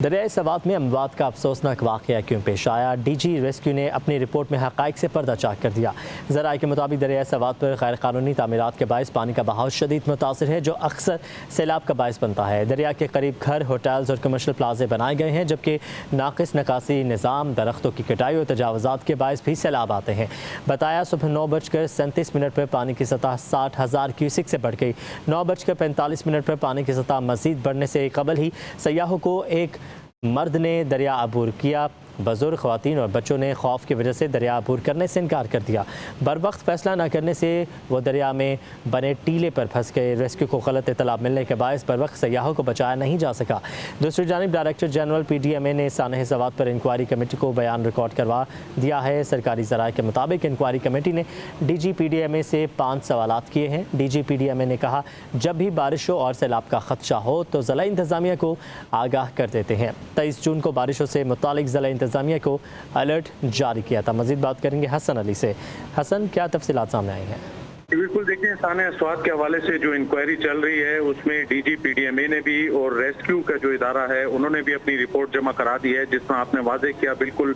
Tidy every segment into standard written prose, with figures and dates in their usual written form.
दरियाई सवात में अमवात का अफसोसनाक वाक़या क्यों पेश आया? डीजी रेस्क्यू ने अपनी रिपोर्ट में हक़ाइक़ से पर्दा चाक कर दिया। ज़राए के मुताबिक दरियाई सवात पर गैर कानूनी तामीरात के बायस पानी का बहाव शदीद मुतासिर है, जो अक्सर सैलाब का बायस बनता है। दरिया के करीब घर, होटल्स और कमर्शल प्लाजे बनाए गए हैं, जबकि नाक़िस नकासी निज़ाम, दरख्तों की कटाई और तजावज़ात के बायस भी सैलाब आते हैं। बताया सुबह 9:37 पर पानी की सतह 60,000 क्यूसिक से बढ़ गई। 9:45 पर पानी की सतह मज़ीद बढ़ने से कबल ही सयाहों को एक मर्द ने दरिया अबूर किया। बुजुर्ग, ख़वातीन और बच्चों ने खौफ की वजह से दरिया अबूर करने से इनकार कर दिया। बर वक्त फैसला न करने से वो दरिया में बने टीले पर फंस गए। रेस्क्यू को गलत इत्तला मिलने के बायस बर वक्त सयाहों को बचाया नहीं जा सका। दूसरी जानिब डायरेक्टर जनरल PDMA ने सानह सवात पर इंक्वायरी कमेटी को बयान रिकॉर्ड करवा दिया है। सरकारी ज़राए के मुताबिक इंक्वायरी कमेटी ने DG PDMA से 5 सवालात किए हैं। DG PDMA ने कहा, जब भी बारिश हो और सैलाब का खदशा हो तो ज़िला इंतज़ामिया को आगाह कर देते हैं। 23 जून को बारिशों से मुतालिक ज़िला इंतज़ामिया को अलर्ट जारी किया था। मज़ीद बात करेंगे हसन अली से। हसन, क्या तफसीलात सामने आई हैं? बिल्कुल, देखिए, सानह स्वात के हवाले से जो इंक्वायरी चल रही है उसमें DG PDMA ने भी और रेस्क्यू का जो इदारा है उन्होंने भी अपनी रिपोर्ट जमा करा दी है, जिसमें आपने वाजे किया बिल्कुल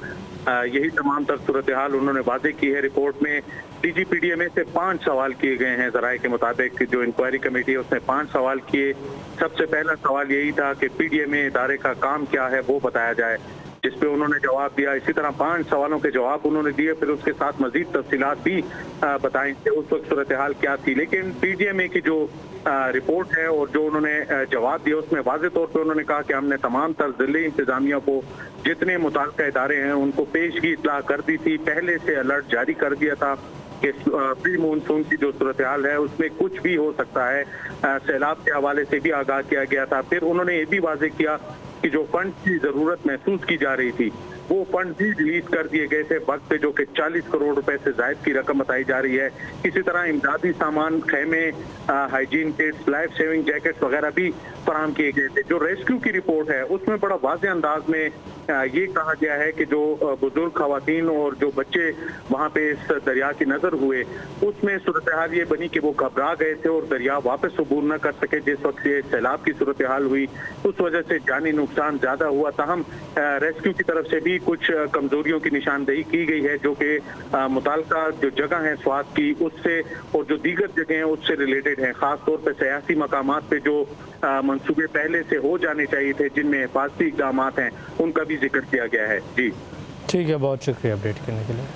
यही तमाम तर सूरत हाल उन्होंने वाजे की है। रिपोर्ट में DG PDMA से 5 सवाल किए गए हैं। ज़राए के मुताबिक जो इंक्वायरी कमेटी है उसने 5 सवाल किए। सबसे पहला सवाल यही था कि PDMA इदारे का काम क्या है वो बताया जाए, जिस पे उन्होंने जवाब दिया। इसी तरह 5 सवालों के जवाब उन्होंने दिए, फिर उसके साथ मजीद तफसीलात भी बताई कि उस वक्त सूरत हाल क्या थी। लेकिन PDMA की जो रिपोर्ट है और जो उन्होंने जवाब दिया उसमें वाज़े तौर पे उन्होंने कहा कि हमने तमाम तर ज़िले इंतज़ामिया को जितने मुताल्लिक़ा इदारे हैं उनको पेशगी इत्तला कर दी थी, पहले से अलर्ट जारी कर दिया था कि प्री मानसून की जो सूरत हाल है उसमें कुछ भी हो सकता है। सैलाब के हवाले से भी आगाह किया गया था। फिर उन्होंने ये भी वाज़े किया कि जो फंड की ज़रूरत महसूस की जा रही थी वो फंड भी रिलीज कर दिए गए थे वक्त पे, जो कि 40 करोड़ रुपए से ज़ायद की रकम बताई जा रही है। इसी तरह इमदादी सामान, खेमे, hygiene kits, life saving jackets वगैरह भी फराहम किए गए थे। जो रेस्क्यू की रिपोर्ट है उसमें बड़ा वाज़े अंदाज में ये कहा गया है कि जो बुजुर्ग, खवातीन और जो बच्चे वहाँ पे इस दरिया की नज़र हुए उसमें सूरत हाल ये बनी कि वो घबरा गए थे और दरिया वापस अबूर न कर सके। जिस वक्त ये सैलाब की सूरत हाल हुई उस वजह से जानी नुकसान ज़्यादा हुआ। ताहम रेस्क्यू की तरफ से भी कुछ कमजोरियों की निशानदेही की गई है, जो कि मुताल्लिका जो जगह है स्वात की उससे और जो दीगर जगह हैं उससे रिलेटेड हैं। खास तौर पर सियासी मकामात पे जो मंसूबे पहले से हो जाने चाहिए थे, जिनमें हिफाजती इक़दामात हैं, उनका भी जिक्र किया गया है। जी ठीक है, बहुत शुक्रिया अपडेट करने के लिए।